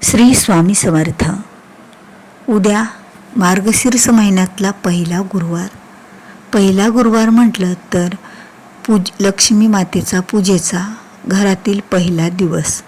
श्री स्वामी समर्थ. उद्या मार्गशीर्ष महिन्यातला पहिला गुरुवार म्हटलं तर लक्ष्मी मातेचा पूजेचा घरातील पहिला दिवस.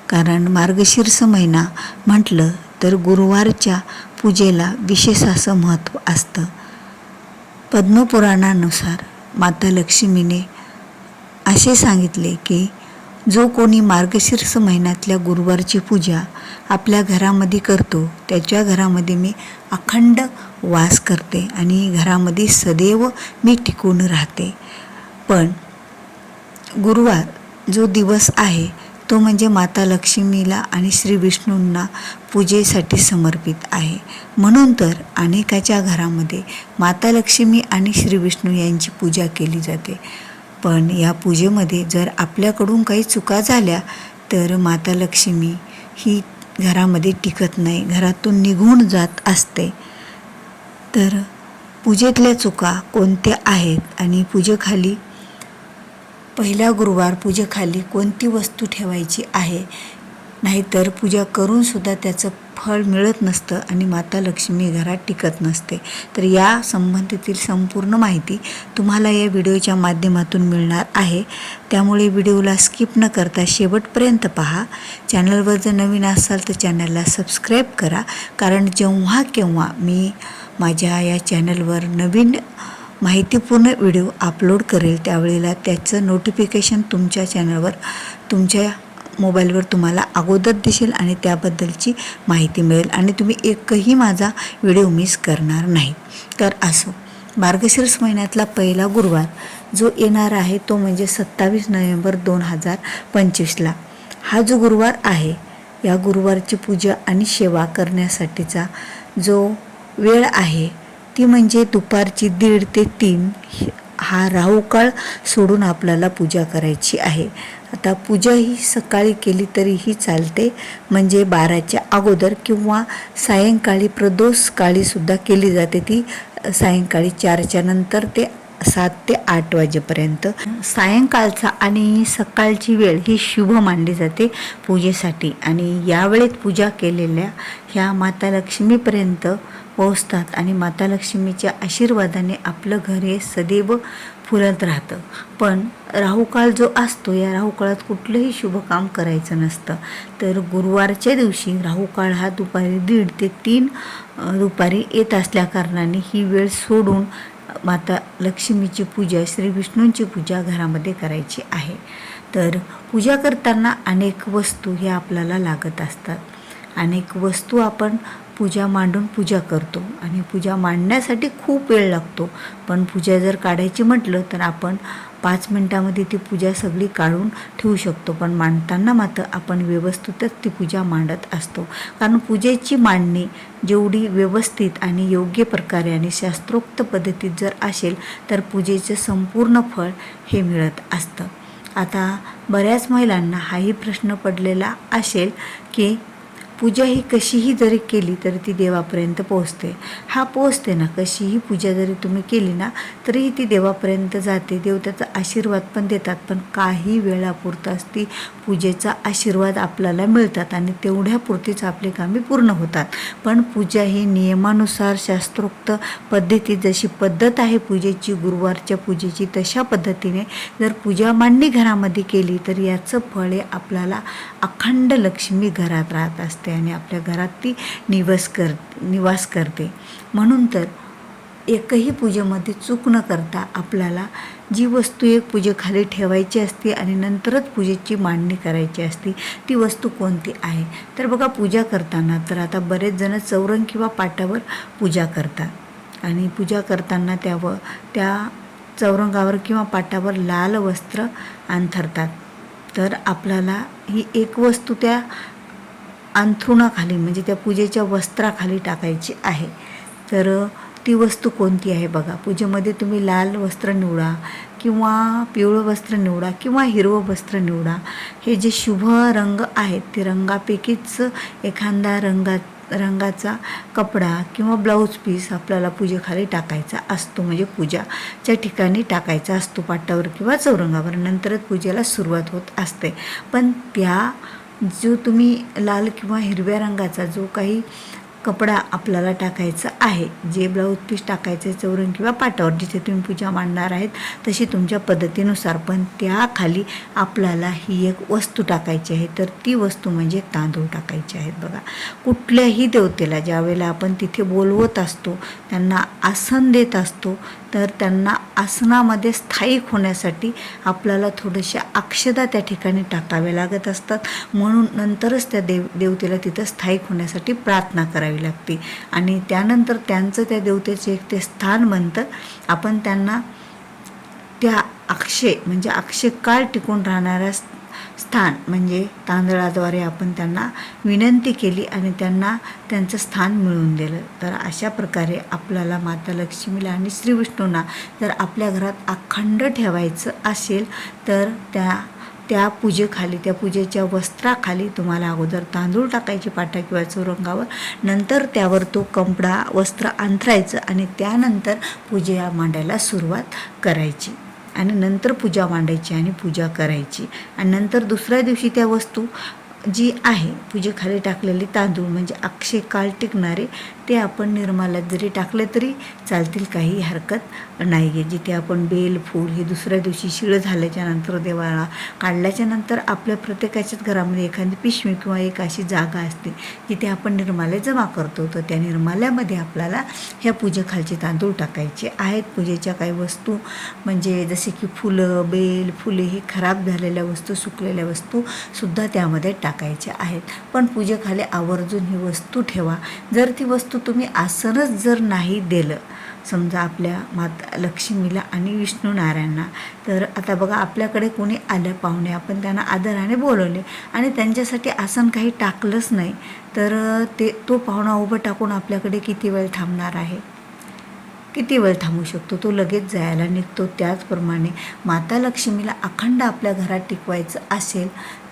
कारण मार्गशीर्ष महिना म्हटलं तर गुरुवारच्या पूजेला विशेष असं महत्त्व असतं. पद्मपुराणानुसार माता लक्ष्मीने असे सांगितले की जो कोणी मार्गशीर्ष महिन्यातल्या गुरुवारची पूजा आपल्या घरामध्ये करतो त्याच्या घरामध्ये मी अखंड वास करते आणि घरामध्ये सदैव मी टिकून राहते. पण गुरुवार जो दिवस आहे तो म्हणजे माता लक्ष्मीला आणि श्री विष्णूंना पूजेसाठी समर्पित आहे. म्हणून तर अनेकाच्या घरामध्ये माता लक्ष्मी आणि श्री विष्णू यांची पूजा केली जाते. पण या पूजेमध्ये जर आपल्याकडून काही चुका झाल्या तर माता लक्ष्मी ही घरामध्ये टिकत नाही, घरातून निघून जात असते. तर पूजेतल्या चुका कोणत्या आहेत आणि पूजेखाली पहिला गुरुवार पूजेखाली कोणती वस्तू ठेवायची आहे, नाहीतर पूजा करूनसुद्धा त्याचं फळ मिळत नसतं आणि माता लक्ष्मी घरात टिकत नसते. तर या संबंधीतील संपूर्ण माहिती तुम्हाला या व्हिडिओच्या माध्यमातून मिळणार आहे. त्यामुळे व्हिडिओला स्किप न करता शेवटपर्यंत पहा. चॅनलवर जर नवीन असाल तर चॅनलला सबस्क्राईब करा. कारण जेव्हा केव्हा मी माझ्या या चॅनलवर नवीन माहितीपूर्ण व्हिडिओ अपलोड करेल त्यावेळेला त्याचं नोटिफिकेशन तुमच्या चॅनलवर तुमच्या मोबाईलवर तुम्हाला अगोदर दिसेल आणि त्याबद्दलची माहिती मिळेल आणि तुम्ही एकही माझा व्हिडिओ मिस करणार नाही. तर असो, मार्गशीर्ष महिन्यातला पहिला गुरुवार जो येणार आहे तो म्हणजे 27 नोव्हेंबर 2025ला. हा जो गुरुवार आहे या गुरुवारची पूजा आणि सेवा करण्यासाठीचा जो वेळ आहे ती म्हणजे दुपारची 1:30 ते 3 हा राहुकाळ सोडून आपल्याला पूजा करायची आहे. आता पूजा ही सकाळी केली तरीही चालते, म्हणजे 12च्या अगोदर किंवा सायंकाळी प्रदोष काळीसुद्धा केली जाते. ती सायंकाळी 4च्या नंतर ते 7 ते 8 वाजेपर्यंत. सायंकाळचा आणि सकाळची वेळ ही शुभ मानली जाते पूजेसाठी आणि या वेळेत पूजा केलेल्या ह्या माता लक्ष्मीपर्यंत पोहोचतात आणि माता लक्ष्मीच्या आशीर्वादाने आपलं घर हे सदैव फुलत राहतं. पण राहुकाळ जो असतो या राहुकाळात कुठलंही शुभ काम करायचं नसतं. तर गुरुवारच्या दिवशी राहुकाळ हा दुपारी 1:30 ते 3 दुपारी येत असल्याकारणाने ही वेळ सोडून माता लक्ष्मीची पूजा, श्री विष्णूंची पूजा घरामध्ये करायची आहे. तर पूजा करताना अनेक वस्तू ह्या आपल्याला लागत असतात. अनेक वस्तू आपण पूजा मांडून पूजा करतो आणि पूजा मांडण्यासाठी खूप वेळ लागतो. पण पूजा जर काढायची म्हटलं तर आपण 5 मिनिटामध्ये ती पूजा सगळी काढून ठेवू शकतो. पण मांडताना मात्र आपण व्यवस्थितच ती पूजा मांडत असतो. कारण पूजेची मांडणी जेवढी व्यवस्थित आणि योग्य प्रकारे आणि शास्त्रोक्त पद्धतीत जर असेल तर पूजेचं संपूर्ण फळ हे मिळत असतं. आता बऱ्याच महिलांना हाही प्रश्न पडलेला असेल की पूजा ही कशीही जरी केली तरी ती देवापर्यंत पोहोचते. पोहोचते ना, कशीही पूजा जरी तुम्ही केली ना तरीही ती देवापर्यंत जाते. देव त्याचा आशीर्वाद पण देतात. पण काही वेळापुरताच ती पूजेचा आशीर्वाद आपल्याला मिळतात आणि तेवढ्यापुरतीच आपली कामे पूर्ण होतात. पण पूजा ही नियमानुसार शास्त्रोक्त पद्धतीत जशी पद्धत आहे पूजेची, गुरुवारच्या पूजेची, तशा पद्धतीने जर पूजा मांडणी घरामध्ये केली तर याचं फळ हे आपल्याला अखंड लक्ष्मी घरात राहत असते आणि आपल्या घरात ती निवास करते. म्हणून तर एकही पूजेमध्ये चूक न करता आपल्याला जी वस्तू एक पूजेखाली ठेवायची असते आणि नंतरच पूजेची मांडणी करायची असते ती वस्तू कोणती आहे. तर बघा, पूजा करताना तर आता बरेच जण चौरंग किंवा पाटावर पूजा करतात आणि पूजा करताना त्या चौरंगावर किंवा पाटावर लाल वस्त्र अंथरतात. तर आपल्याला ही एक वस्तू त्या अंथरुणाखाली म्हणजे त्या पूजेच्या वस्त्राखाली टाकायची आहे. तर ती वस्तू कोणती आहे बघा. पूजेमध्ये तुम्ही लाल वस्त्र निवडा किंवा पिवळं वस्त्र निवडा किंवा हिरवं वस्त्र निवडा. हे जे शुभ रंग आहेत ते रंगापैकीच एखादा रंगाचा कपडा किंवा ब्लाऊज पीस आपल्याला पूजेखाली टाकायचा असतो, म्हणजे पूजाच्या ठिकाणी टाकायचा असतो पाटावर किंवा चौरंगावर. नंतरच पूजेला सुरुवात होत असते. पण त्या जो तुम्ही लाल किंवा हिरव्या रंगाचा जो काही कपडा आपल्याला टाकायचा आहे, जे ब्लाऊज पीस टाकायचं आहे चौरंग किंवा पाटावर, जिथे तुम्ही पूजा मांडणार आहेत तशी तुमच्या पद्धतीनुसार, पण त्याखाली आपल्याला ही एक वस्तू टाकायची आहे. तर ती वस्तू म्हणजे तांदूळ टाकायचे आहेत. बघा, कुठल्याही देवतेला ज्यावेळेला आपण तिथे बोलवत असतो, त्यांना आसन देत असतो, तर त्यांना आसनामध्ये स्थायिक होण्यासाठी आपल्याला थोड्याशा अक्षता त्या ठिकाणी टाकाव्या लागत असतात. म्हणून नंतरच त्या देवतेला तिथं स्थायिक होण्यासाठी प्रार्थना करावी लागते आणि त्यानंतर त्यांचं त्या देवतेचे एक ते स्थान बनतं. आपण त्यांना त्या अक्षय काळ टिकून राहणाऱ्या स्थान म्हणजे तांदळाद्वारे आपण त्यांना विनंती केली आणि त्यांना त्यांचं स्थान मिळवून दिलं. तर अशा प्रकारे आपल्याला माता लक्ष्मीला आणि श्री विष्णूंना जर आपल्या घरात अखंड ठेवायचं असेल तर त्या पूजेखाली, त्या पूजेच्या वस्त्राखाली तुम्हाला अगोदर तांदूळ टाकायचे पाटा किंवा चौरंगावर, नंतर त्यावर तो कपडा वस्त्र अंथरायचं आणि त्यानंतर पूजा मांडायला सुरुवात करायची आणि नंतर पूजा मांडायची आणि पूजा करायची. आणि नंतर दुसऱ्या दिवशी त्या वस्तू जी आहे पूजेखाली टाकलेले तांदूळ म्हणजे अक्षय काळ टिकणारे, ते आपण निर्माल्यात जरी टाकले तरी चालतील, काही हरकत नाही आहे. जिथे आपण बेल फूल हे दुसऱ्या दिवशी शिळं झाल्याच्यानंतर देवाला काढल्याच्यानंतर आपल्या प्रत्येकाच्याच घरामध्ये एखादी पिशवी किंवा एक अशी जागा असते जिथे आपण निर्माल्य जमा करतो. तर त्या निर्माल्यामध्ये आपल्याला ह्या पूजेखालचे तांदूळ टाकायचे आहेत. पूजेच्या काही वस्तू म्हणजे जसे की फुलं, बेल, फुले हे खराब झालेल्या वस्तू, सुकलेल्या वस्तूसुद्धा त्यामध्ये टाकायच्या आहेत. पण पूजेखाली आवर्जून ही वस्तू ठेवा. जर ती वस्तू तुम्ही आसनच जर नाही दिलं, समजा आपल्या माता लक्ष्मीला आणि विष्णू नारायणांना, तर आता बघा आपल्याकडे कोणी आलं पाहुणे, आपण त्यांना आदराने बोलवले आणि त्यांच्यासाठी आसन काही टाकलंच नाही, तर तो पाहुणा उभं टाकून आपल्याकडे किती वेळ थांबणार आहे? किती वेळ थांबू शकतो? तो लगेच जायला निघतो. त्याचप्रमाणे माता लक्ष्मीला अखंड आपल्या घरात टिकवायचं असेल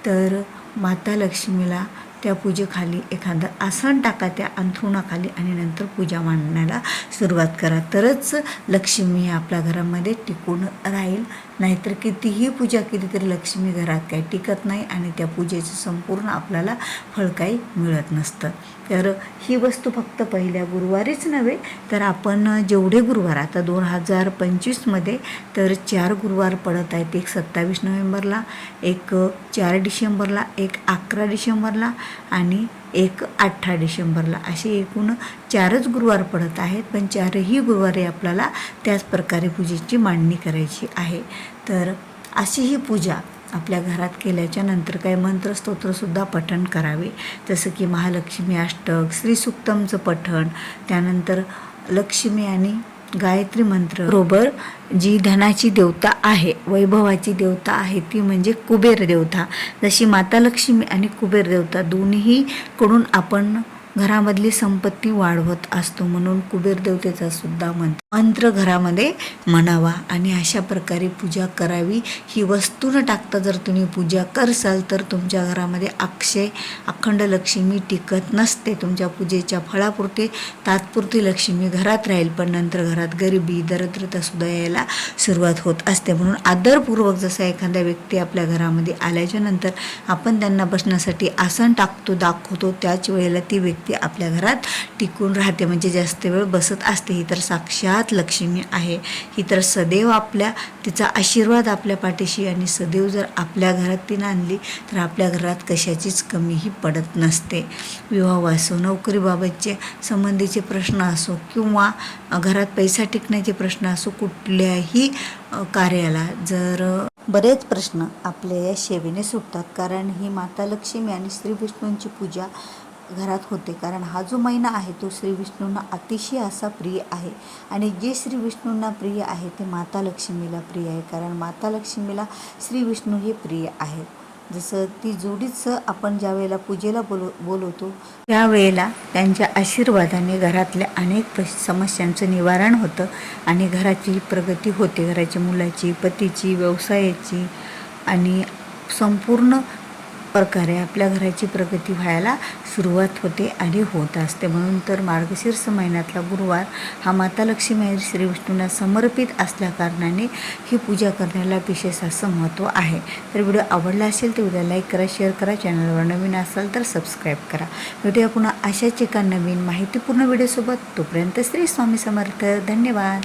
तर माता लक्ष्मीला त्या पूजेखाली एखादं आसन टाका त्या अंथरुणाखाली आणि नंतर पूजा मांडण्याला सुरुवात करा. तरच लक्ष्मी आपल्या घरामध्ये टिकून राहील. नाहीतर कितीही पूजा केली तरी लक्ष्मी घरात काही टिकत नाही आणि त्या पूजेचं संपूर्ण आपल्याला फळ काही मिळत नसतं. तर ही वस्तू फक्त पहिल्या गुरुवारीच नव्हे तर आपण जेवढे गुरुवार आता 2025मध्ये तर 4 गुरुवार पडत आहेत. एक 27 नोव्हेंबरला, एक 4 डिसेंबरला, एक 11 डिसेंबरला आणि एक 18 डिसेंबरला, असे एकूण 4च गुरुवार पडत आहेत. पण 4ही गुरुवारी आपल्याला त्याच प्रकारे पूजेची मांडणी करायची आहे. तर अशी ही पूजा आपल्या घरात केल्याच्या नंतर काही मंत्रस्तोत्रसुद्धा पठण करावे, जसं की महालक्ष्मी अष्टक, श्रीसूक्तमचं पठण, त्यानंतर लक्ष्मी आणि गायत्री मंत्र बरोबर जी धनाची देवता आहे, वैभवाची देवता आहे ती म्हणजे कुबेर देवता. जशी माता लक्ष्मी आणि कुबेर देवता दोन्ही कडून आपण घरामधली संपत्ती वाढवत असतो, म्हणून कुबेर देवतेचा सुद्धा मंत्र घरामध्ये म्हणावा आणि अशा प्रकारे पूजा करावी. ही वस्तू न टाकता जर तुम्ही पूजा करसाल तर तुमच्या घरामध्ये अखंड लक्ष्मी टिकत नसते. तुमच्या पूजेच्या फळापुरते तात्पुरती लक्ष्मी घरात राहील, पण नंतर घरात गरिबी, दरिद्रता सुद्धा यायला सुरुवात होत असते. म्हणून आदरपूर्वक जसा एखाद्या व्यक्ती आपल्या घरामध्ये आल्याच्या नंतर आपण त्यांना बसण्यासाठी आसन दाखवतो, त्याच वेळेला ती व्यक्ती आपल्या घरात टिकून राहते, म्हणजे जास्त वेळ बसत असते. ही तर साक्षात लक्ष्मी आहे. ही तर सदैव तिचा आशीर्वाद आपल्या पाठीशी आणि सदैव जर आपल्या घरात ती आणली तर आपल्या घरात कशाचीच कमीही पडत नसते. विवाह असो, नोकरीबाबतचे संबंधीचे प्रश्न असो किंवा घरात पैसा टिकण्याचे प्रश्न असो, कुठल्याही कार्याला जर बरेच प्रश्न आपल्या या सेवेने सुटतात. कारण ही माता लक्ष्मी आणि श्री विष्णूंची पूजा घरात होते. कारण हा जो महिना आहे तो श्री विष्णूंना अतिशय असा प्रिय आहे आणि जे श्री विष्णूंना प्रिय आहे ते माता लक्ष्मीला प्रिय आहे. कारण माता लक्ष्मीला श्री विष्णू हे प्रिय आहेत. जसं ती जोडीच आपण ज्या वेळेला पूजेला बोलवतो त्यावेळेला त्यांच्या आशीर्वादाने घरातल्या अनेक समस्यांचं निवारण होतं आणि घराची प्रगती होते. घराच्या मुलाची, पतीची, व्यवसायाची आणि संपूर्ण प्रकारे आपल्या घराची प्रगती व्हायला सुरुवात होते आणि होत असते. म्हणून तर मार्गशीर्ष महिन्यातला गुरुवार हा माता लक्ष्मी आणि श्री विष्णूंना समर्पित असल्याकारणाने ही पूजा करण्याला विशेष असं महत्त्व आहे. तर व्हिडिओ आवडला असेल तर व्हिडिओ लाईक करा, शेअर करा, चॅनलवर नवीन असाल तर सबस्क्राईब करा. भेटूया पुन्हा अशाच एका नवीन माहितीपूर्ण व्हिडिओसोबत. तोपर्यंत श्री स्वामी समर्थ. धन्यवाद.